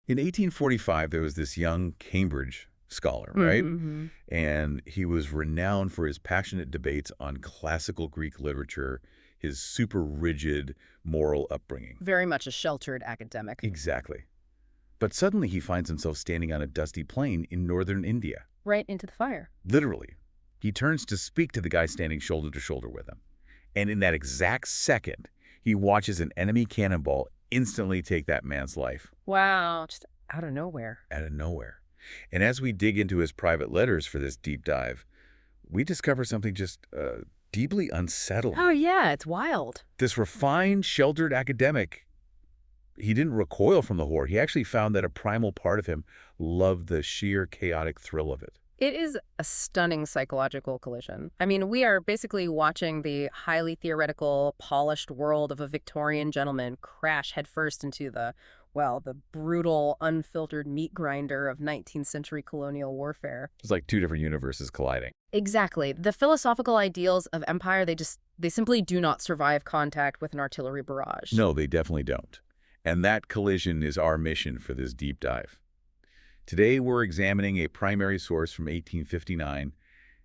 In 1845, there was this young Cambridge scholar, right? Mm-hmm. And he was renowned for his passionate debates on classical Greek literature, his super rigid moral upbringing. Very much a sheltered academic. Exactly. But suddenly he finds himself standing on a dusty plain in northern India. Right into the fire. Literally. He turns to speak to the guy standing shoulder to shoulder with him. And in that exact second, he watches an enemy cannonball instantly take that man's life. Wow, just out of nowhere. Out of nowhere. And as we dig into his private letters for this deep dive, we discover something just deeply unsettling. Oh, yeah, it's wild. This refined, sheltered academic, he didn't recoil from the horror. He actually found that a primal part of him loved the sheer chaotic thrill of it. It is a stunning psychological collision. I mean, we are basically watching the highly theoretical, polished world of a Victorian gentleman crash headfirst into the brutal, unfiltered meat grinder of 19th century colonial warfare. It's like two different universes colliding. Exactly. The philosophical ideals of empire, they simply do not survive contact with an artillery barrage. No, they definitely don't. And that collision is our mission for this deep dive. Today, we're examining a primary source from 1859.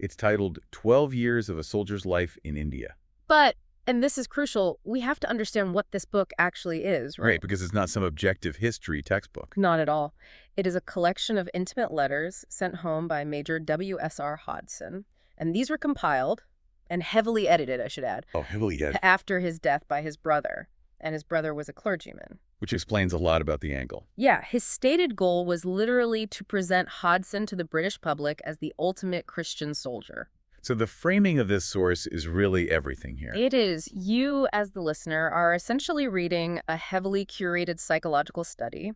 It's titled 12 Years of a Soldier's Life in India. But, and this is crucial, we have to understand what this book actually is, right? Right, because it's not some objective history textbook. Not at all. It is a collection of intimate letters sent home by Major W.S.R. Hodgson. And these were compiled, and heavily edited, I should add. Oh, heavily edited. After his death by his brother. And his brother was a clergyman. Which explains a lot about the angle. Yeah, his stated goal was literally to present Hodgson to the British public as the ultimate Christian soldier. So the framing of this source is really everything here. It is. You, as the listener, are essentially reading a heavily curated psychological study.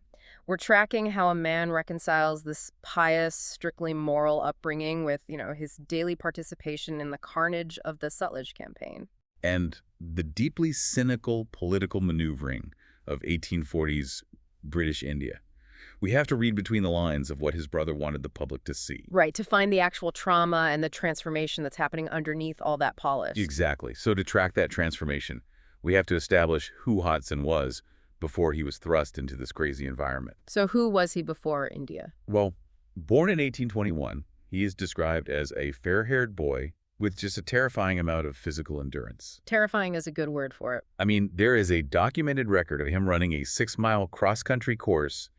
We're tracking how a man reconciles this pious, strictly moral upbringing with, his daily participation in the carnage of the Sutlej campaign. And the deeply cynical political maneuvering of 1840s British India. We have to read between the lines of what his brother wanted the public to see. Right, to find the actual trauma and the transformation that's happening underneath all that polish. Exactly. So to track that transformation, we have to establish who Hodgson was before he was thrust into this crazy environment. So who was he before India? Well, born in 1821, he is described as a fair-haired boy with just a terrifying amount of physical endurance. Terrifying is a good word for it. I mean, there is a documented record of him running a 6-mile cross-country course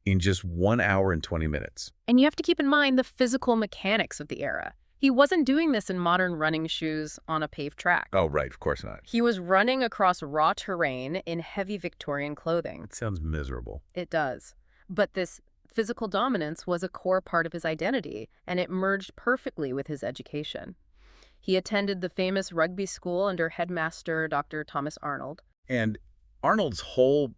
in just 1 hour and 20 minutes. And you have to keep in mind the physical mechanics of the era. He wasn't doing this in modern running shoes on a paved track. Oh, right, of course not. He was running across raw terrain in heavy Victorian clothing. It sounds miserable. It does. But this physical dominance was a core part of his identity, and it merged perfectly with his education. He attended the famous rugby school under headmaster Dr. Thomas Arnold. And Arnold's whole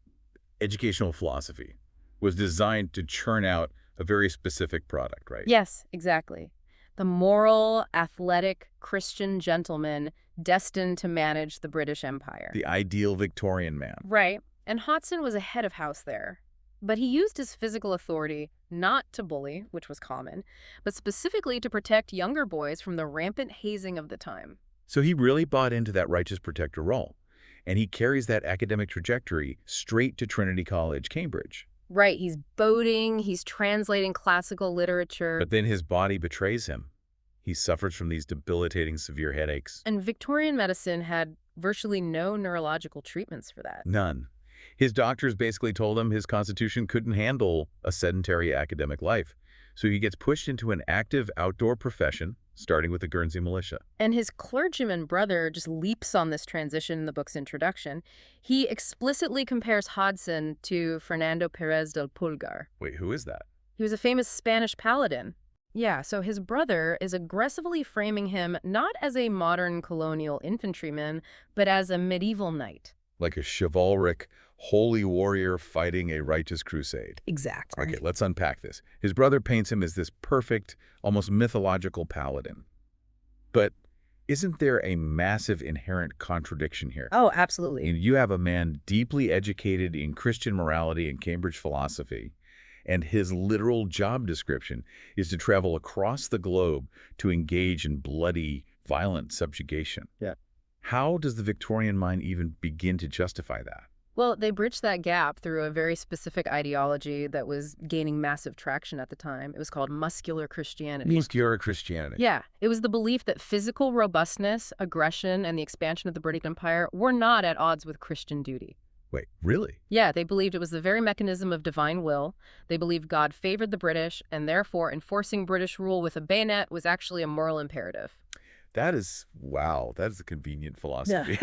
educational philosophy was designed to churn out a very specific product, right? Yes, exactly. The moral, athletic, Christian gentleman destined to manage the British Empire. The ideal Victorian man. Right. And Hodgson was a head of house there. But he used his physical authority not to bully, which was common, but specifically to protect younger boys from the rampant hazing of the time. So he really bought into that righteous protector role. And he carries that academic trajectory straight to Trinity College, Cambridge. Right, he's boating, he's translating classical literature. But then his body betrays him. He suffers from these debilitating severe headaches. And Victorian medicine had virtually no neurological treatments for that. None. His doctors basically told him his constitution couldn't handle a sedentary academic life. So he gets pushed into an active outdoor profession, starting with the Guernsey militia. And his clergyman brother just leaps on this transition in the book's introduction. He explicitly compares Hodgson to Fernando Pérez del Pulgar. Wait, who is that? He was a famous Spanish paladin. Yeah, so his brother is aggressively framing him not as a modern colonial infantryman, but as a medieval knight. Like a chivalric, holy warrior fighting a righteous crusade. Exactly. Okay, let's unpack this. His brother paints him as this perfect, almost mythological paladin. But isn't there a massive inherent contradiction here? Oh, absolutely. And you have a man deeply educated in Christian morality and Cambridge philosophy, and his literal job description is to travel across the globe to engage in bloody, violent subjugation. Yeah. How does the Victorian mind even begin to justify that? Well, they bridged that gap through a very specific ideology that was gaining massive traction at the time. It was called muscular Christianity. Muscular Christianity. Yeah, it was the belief that physical robustness, aggression, and the expansion of the British Empire were not at odds with Christian duty. Wait, really? Yeah, they believed it was the very mechanism of divine will. They believed God favored the British, and therefore enforcing British rule with a bayonet was actually a moral imperative. Wow, that is a convenient philosophy.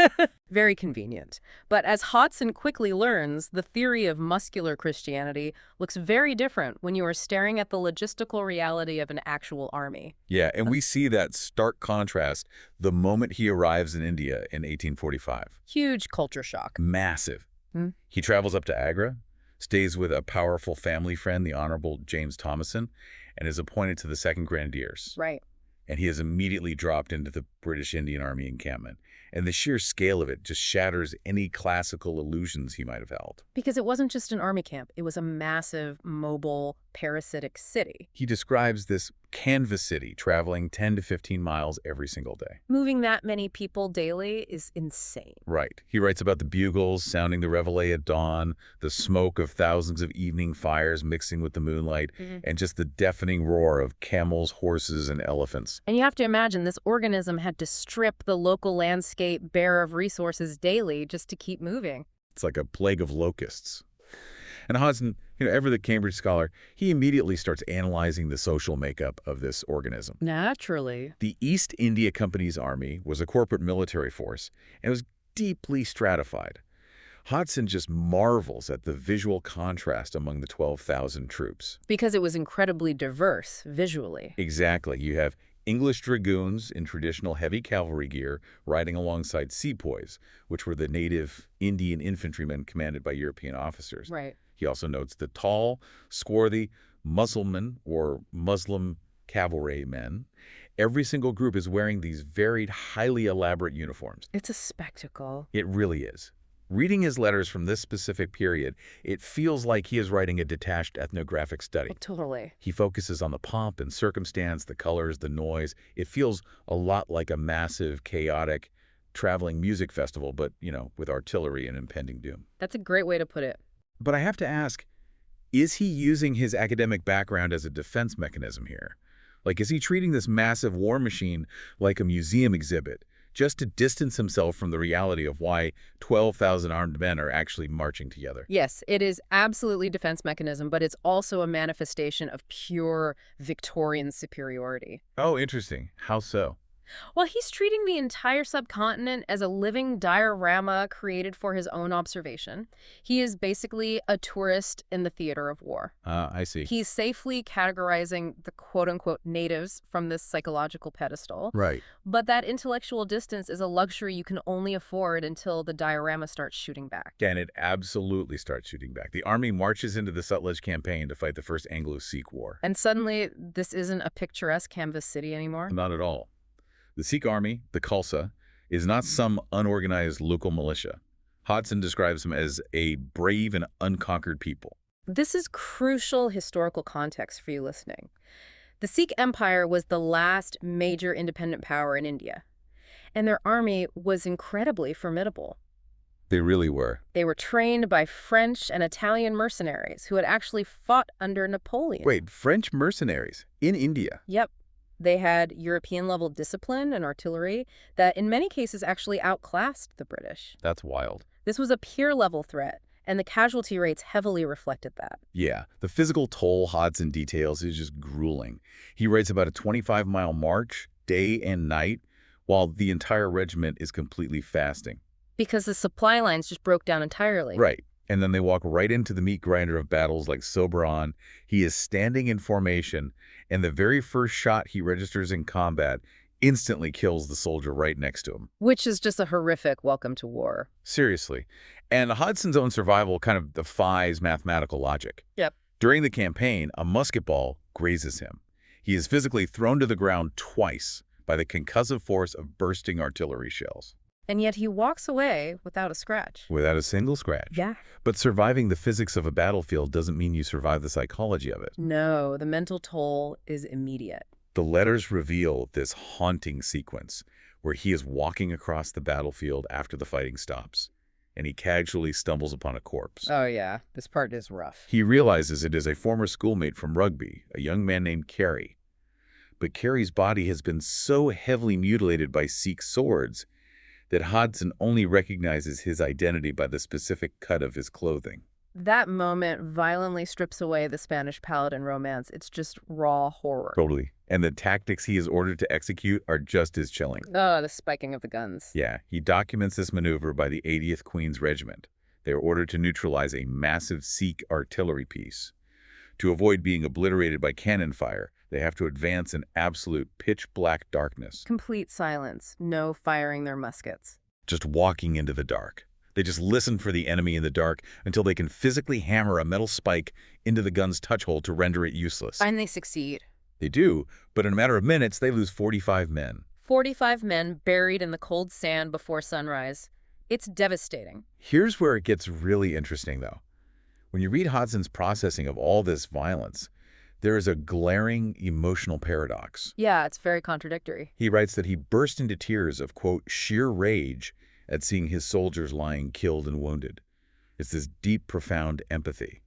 Very convenient. But as Hodson quickly learns, the theory of muscular Christianity looks very different when you are staring at the logistical reality of an actual army. Yeah, and we see that stark contrast the moment he arrives in India in 1845. Huge culture shock. Massive. Hmm. He travels up to Agra, stays with a powerful family friend, the Honorable James Thomason, and is appointed to the 2nd Grenadiers. Right. And he is immediately dropped into the British Indian Army encampment. And the sheer scale of it just shatters any classical illusions he might have held. Because it wasn't just an army camp. It was a massive, mobile, parasitic city. He describes this canvas city traveling 10 to 15 miles every single day. Moving that many people daily is insane. Right. He writes about the bugles sounding the reveille at dawn, the smoke of thousands of evening fires mixing with the moonlight, and just the deafening roar of camels, horses, and elephants. And you have to imagine this organism had to strip the local landscape bare of resources daily just to keep moving. It's like a plague of locusts. And Hodson, ever the Cambridge scholar, he immediately starts analyzing the social makeup of this organism. Naturally. The East India Company's army was a corporate military force, and it was deeply stratified. Hodson just marvels at the visual contrast among the 12,000 troops. Because it was incredibly diverse visually. Exactly. You have English dragoons in traditional heavy cavalry gear riding alongside sepoys, which were the native Indian infantrymen commanded by European officers. Right. He also notes the tall, swarthy Mussulman or Muslim cavalrymen. Every single group is wearing these varied, highly elaborate uniforms. It's a spectacle. It really is. Reading his letters from this specific period, it feels like he is writing a detached ethnographic study. Oh, totally. He focuses on the pomp and circumstance, the colors, the noise. It feels a lot like a massive, chaotic, traveling music festival, but, with artillery and impending doom. That's a great way to put it. But I have to ask, is he using his academic background as a defense mechanism here? Like, is he treating this massive war machine like a museum exhibit, just to distance himself from the reality of why 12,000 armed men are actually marching together? Yes, it is absolutely defense mechanism, but it's also a manifestation of pure Victorian superiority. Oh, interesting. How so? Well, he's treating the entire subcontinent as a living diorama created for his own observation. He is basically a tourist in the theater of war. I see. He's safely categorizing the quote-unquote natives from this psychological pedestal. Right. But that intellectual distance is a luxury you can only afford until the diorama starts shooting back. And it absolutely starts shooting back. The army marches into the Sutlej campaign to fight the First Anglo-Sikh War. And suddenly, this isn't a picturesque canvas city anymore. Not at all. The Sikh army, the Khalsa, is not some unorganized local militia. Hodson describes them as a brave and unconquered people. This is crucial historical context for you listening. The Sikh Empire was the last major independent power in India, and their army was incredibly formidable. They really were. They were trained by French and Italian mercenaries who had actually fought under Napoleon. Wait, French mercenaries in India? Yep. They had European-level discipline and artillery that in many cases actually outclassed the British. That's wild. This was a peer-level threat, and the casualty rates heavily reflected that. Yeah, the physical toll Hodson details is just grueling. He writes about a 25-mile march, day and night, while the entire regiment is completely fasting. Because the supply lines just broke down entirely. Right. And then they walk right into the meat grinder of battles like Sobraon. He is standing in formation, and the very first shot he registers in combat instantly kills the soldier right next to him. Which is just a horrific welcome to war. Seriously. And Hodson's own survival kind of defies mathematical logic. Yep. During the campaign, a musket ball grazes him. He is physically thrown to the ground twice by the concussive force of bursting artillery shells. And yet he walks away without a scratch. Without a single scratch. Yeah. But surviving the physics of a battlefield doesn't mean you survive the psychology of it. No, the mental toll is immediate. The letters reveal this haunting sequence where he is walking across the battlefield after the fighting stops. and he casually stumbles upon a corpse. Oh, yeah. This part is rough. He realizes it is a former schoolmate from rugby, a young man named Carey. But Carey's body has been so heavily mutilated by Sikh swords that Hodson only recognizes his identity by the specific cut of his clothing. That moment violently strips away the Spanish paladin romance. It's just raw horror. Totally. And the tactics he is ordered to execute are just as chilling. Oh, the spiking of the guns. Yeah, he documents this maneuver by the 80th Queen's Regiment. They are ordered to neutralize a massive Sikh artillery piece. To avoid being obliterated by cannon fire, they have to advance in absolute pitch-black darkness. Complete silence. No firing their muskets. Just walking into the dark. They just listen for the enemy in the dark until they can physically hammer a metal spike into the gun's touch hole to render it useless. And they succeed. They do, but in a matter of minutes, they lose 45 men. 45 men buried in the cold sand before sunrise. It's devastating. Here's where it gets really interesting, though. When you read Hodson's processing of all this violence, there is a glaring emotional paradox. Yeah, it's very contradictory. He writes that he burst into tears of, quote, sheer rage at seeing his soldiers lying killed and wounded. It's this deep, profound empathy.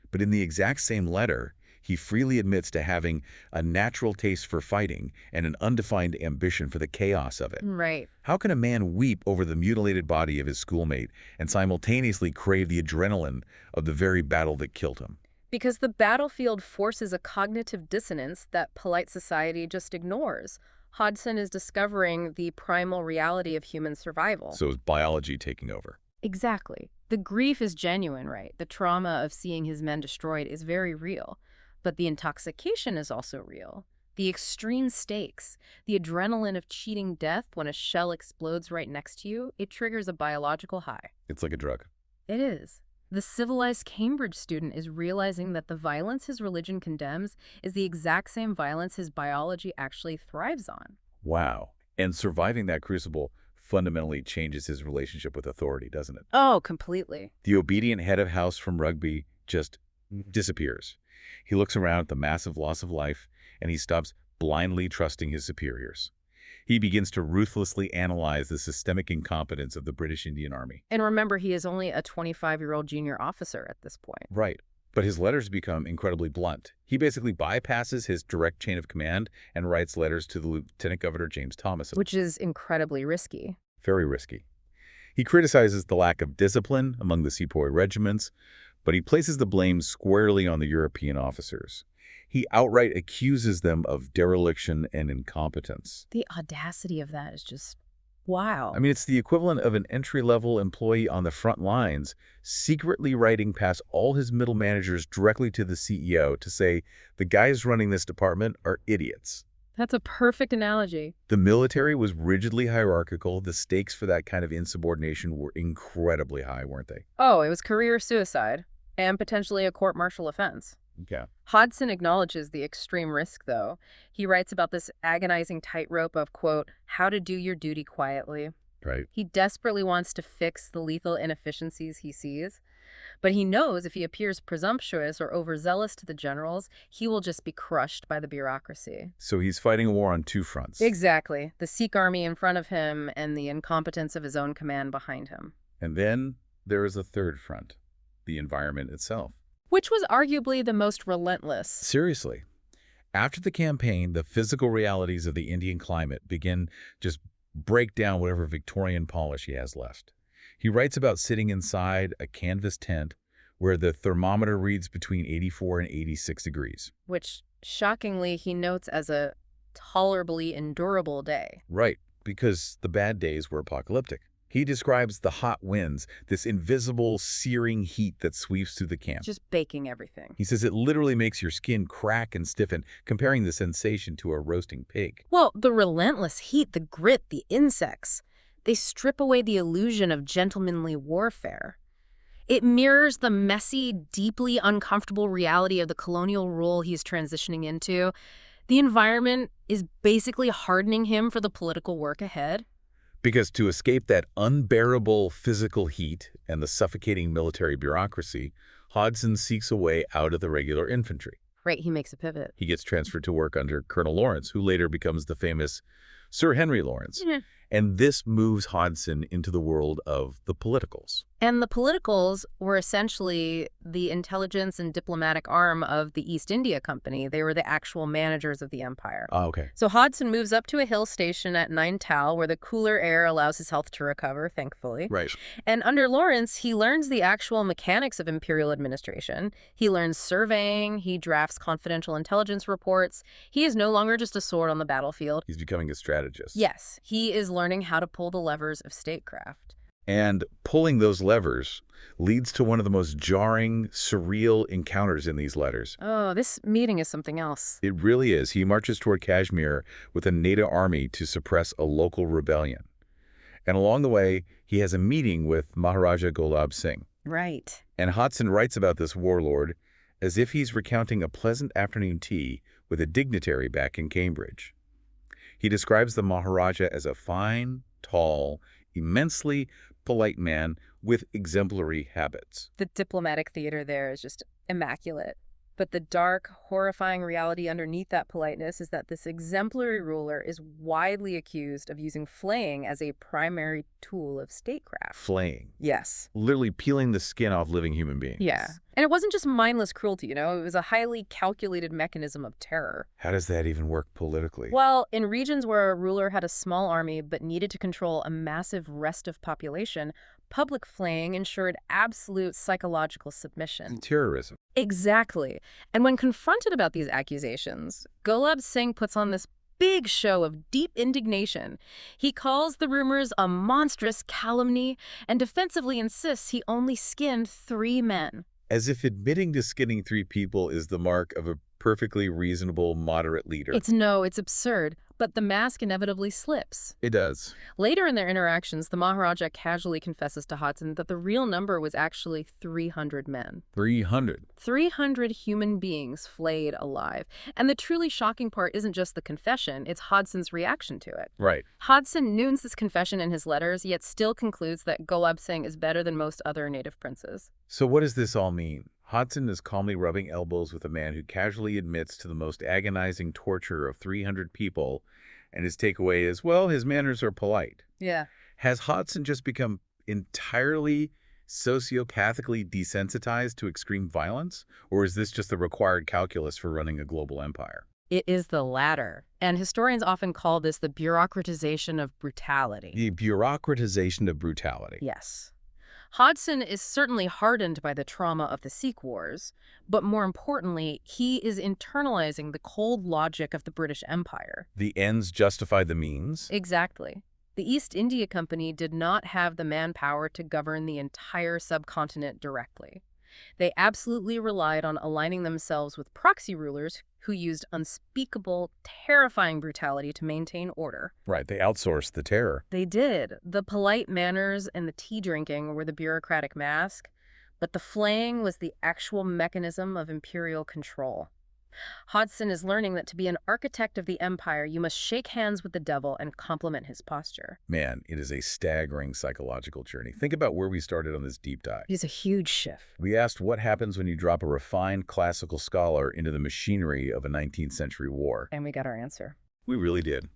But in the exact same letter, he freely admits to having a natural taste for fighting and an undefined ambition for the chaos of it. Right. How can a man weep over the mutilated body of his schoolmate and simultaneously crave the adrenaline of the very battle that killed him? Because the battlefield forces a cognitive dissonance that polite society just ignores. Hodson is discovering the primal reality of human survival. So is biology taking over? Exactly. The grief is genuine, right? The trauma of seeing his men destroyed is very real. But the intoxication is also real. The extreme stakes, the adrenaline of cheating death when a shell explodes right next to you, it triggers a biological high. It's like a drug. It is. The civilized Cambridge student is realizing that the violence his religion condemns is the exact same violence his biology actually thrives on. Wow. And surviving that crucible fundamentally changes his relationship with authority, doesn't it? Oh, completely. The obedient head of house from rugby just disappears. He looks around at the massive loss of life, and he stops blindly trusting his superiors. He begins to ruthlessly analyze the systemic incompetence of the British Indian Army. And remember, he is only a 25-year-old junior officer at this point. Right. But his letters become incredibly blunt. He basically bypasses his direct chain of command and writes letters to the Lieutenant Governor James Thomas. Which is incredibly risky. Very risky. He criticizes the lack of discipline among the sepoy regiments, but he places the blame squarely on the European officers. He outright accuses them of dereliction and incompetence. The audacity of that is just, wow. I mean, it's the equivalent of an entry-level employee on the front lines secretly writing past all his middle managers directly to the CEO to say, the guys running this department are idiots. That's a perfect analogy. The military was rigidly hierarchical. The stakes for that kind of insubordination were incredibly high, weren't they? Oh, it was career suicide and potentially a court-martial offense. Okay. Hodson acknowledges the extreme risk, though. He writes about this agonizing tightrope of, quote, how to do your duty quietly. Right. He desperately wants to fix the lethal inefficiencies he sees, but he knows if he appears presumptuous or overzealous to the generals, he will just be crushed by the bureaucracy. So he's fighting a war on two fronts. Exactly. The Sikh army in front of him and the incompetence of his own command behind him. And then there is a third front, the environment itself. Which was arguably the most relentless. Seriously. After the campaign, the physical realities of the Indian climate begin just break down whatever Victorian polish he has left. He writes about sitting inside a canvas tent where the thermometer reads between 84 and 86 degrees. Which, shockingly, he notes as a tolerably endurable day. Right, because the bad days were apocalyptic. He describes the hot winds, this invisible, searing heat that sweeps through the camp. Just baking everything. He says it literally makes your skin crack and stiffen, comparing the sensation to a roasting pig. Well, the relentless heat, the grit, the insects, they strip away the illusion of gentlemanly warfare. It mirrors the messy, deeply uncomfortable reality of the colonial rule he's transitioning into. The environment is basically hardening him for the political work ahead. Because to escape that unbearable physical heat and the suffocating military bureaucracy, Hodson seeks a way out of the regular infantry. Right, he makes a pivot. He gets transferred to work under Colonel Lawrence, who later becomes the famous Sir Henry Lawrence. And this moves Hodgson into the world of the politicals. And the politicals were essentially the intelligence and diplomatic arm of the East India Company. They were the actual managers of the empire. Ah, okay. So Hodgson moves up to a hill station at Nainital, where the cooler air allows his health to recover, thankfully. Right. And under Lawrence, he learns the actual mechanics of imperial administration. He learns surveying, he drafts confidential intelligence reports. He is no longer just a sword on the battlefield. He's becoming a strategist. Yes, he is learning how to pull the levers of statecraft. And pulling those levers leads to one of the most jarring, surreal encounters in these letters. Oh, this meeting is something else. It really is. He marches toward Kashmir with a native army to suppress a local rebellion. And along the way, he has a meeting with Maharaja Gulab Singh. Right. And Hodgson writes about this warlord as if he's recounting a pleasant afternoon tea with a dignitary back in Cambridge. He describes the Maharaja as a fine, tall, immensely polite man with exemplary habits. The diplomatic theater there is just immaculate. But the dark, horrifying reality underneath that politeness is that this exemplary ruler is widely accused of using flaying as a primary tool of statecraft. Flaying. Yes. Literally peeling the skin off living human beings. Yeah. And it wasn't just mindless cruelty, it was a highly calculated mechanism of terror. How does that even work politically? Well, in regions where a ruler had a small army but needed to control a massive restive population, public flaying ensured absolute psychological submission. Terrorism. Exactly. And when confronted about these accusations, Gulab Singh puts on this big show of deep indignation. He calls the rumors a monstrous calumny and defensively insists he only skinned 3 men. As if admitting to skinning 3 people is the mark of a perfectly reasonable, moderate leader. It's absurd, but the mask inevitably slips. It does. Later in their interactions, the Maharaja casually confesses to Hodgson that the real number was actually 300 men. 300. 300 human beings flayed alive. And the truly shocking part isn't just the confession, it's Hodgson's reaction to it. Right. Hodgson noons this confession in his letters, yet still concludes that Gulab Singh is better than most other native princes. So what does this all mean? Hodgson is calmly rubbing elbows with a man who casually admits to the most agonizing torture of 300 people, and his takeaway is, well, his manners are polite. Yeah. Has Hodgson just become entirely sociopathically desensitized to extreme violence, or is this just the required calculus for running a global empire? It is the latter. And historians often call this the bureaucratization of brutality. The bureaucratization of brutality. Yes. Hodgson is certainly hardened by the trauma of the Sikh Wars, but more importantly, he is internalizing the cold logic of the British Empire. The ends justify the means? Exactly. The East India Company did not have the manpower to govern the entire subcontinent directly. They absolutely relied on aligning themselves with proxy rulers who used unspeakable, terrifying brutality to maintain order. Right, they outsourced the terror. They did. The polite manners and the tea drinking were the bureaucratic mask, but the flaying was the actual mechanism of imperial control. Hodgson is learning that to be an architect of the empire, you must shake hands with the devil and compliment his posture. Man, it is a staggering psychological journey. Think about where we started on this deep dive. It is a huge shift. We asked what happens when you drop a refined classical scholar into the machinery of a 19th century war. And we got our answer. We really did.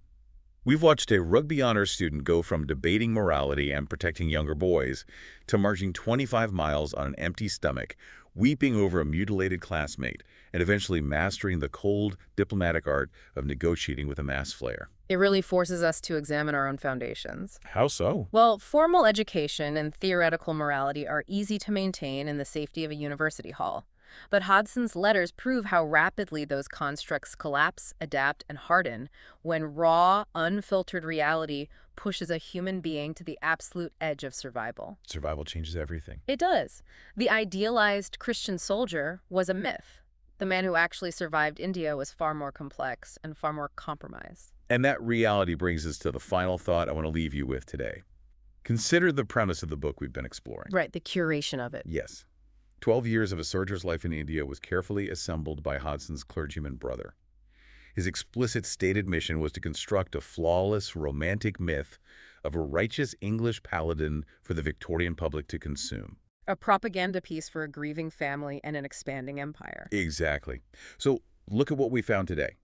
We've watched a rugby honors student go from debating morality and protecting younger boys to marching 25 miles on an empty stomach, weeping over a mutilated classmate, and eventually mastering the cold, diplomatic art of negotiating with a mass flayer. It really forces us to examine our own foundations. How so? Well, formal education and theoretical morality are easy to maintain in the safety of a university hall. But Hodgson's letters prove how rapidly those constructs collapse, adapt, and harden when raw, unfiltered reality pushes a human being to the absolute edge of survival. Survival changes everything. It does. The idealized Christian soldier was a myth. The man who actually survived India was far more complex and far more compromised. And that reality brings us to the final thought I want to leave you with today. Consider the premise of the book we've been exploring. Right, the curation of it. Yes. 12 years of a soldier's life in India was carefully assembled by Hodgson's clergyman brother. His explicit stated mission was to construct a flawless, romantic myth of a righteous English paladin for the Victorian public to consume. A propaganda piece for a grieving family and an expanding empire. Exactly. So look at what we found today.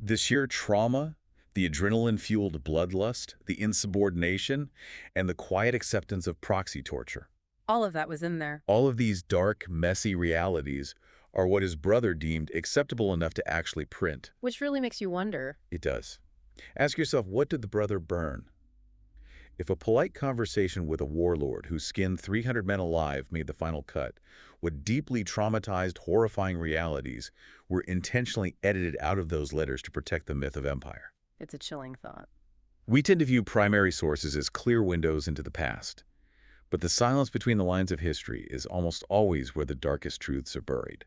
The sheer trauma, The adrenaline-fueled bloodlust, the insubordination, and the quiet acceptance of proxy torture. All of that was in there. All of these dark, messy realities are what his brother deemed acceptable enough to actually print. Which really makes you wonder. It does. Ask yourself, what did the brother burn? If a polite conversation with a warlord who skinned 300 men alive made the final cut, what deeply traumatized, horrifying realities were intentionally edited out of those letters to protect the myth of empire? It's a chilling thought. We tend to view primary sources as clear windows into the past, but the silence between the lines of history is almost always where the darkest truths are buried.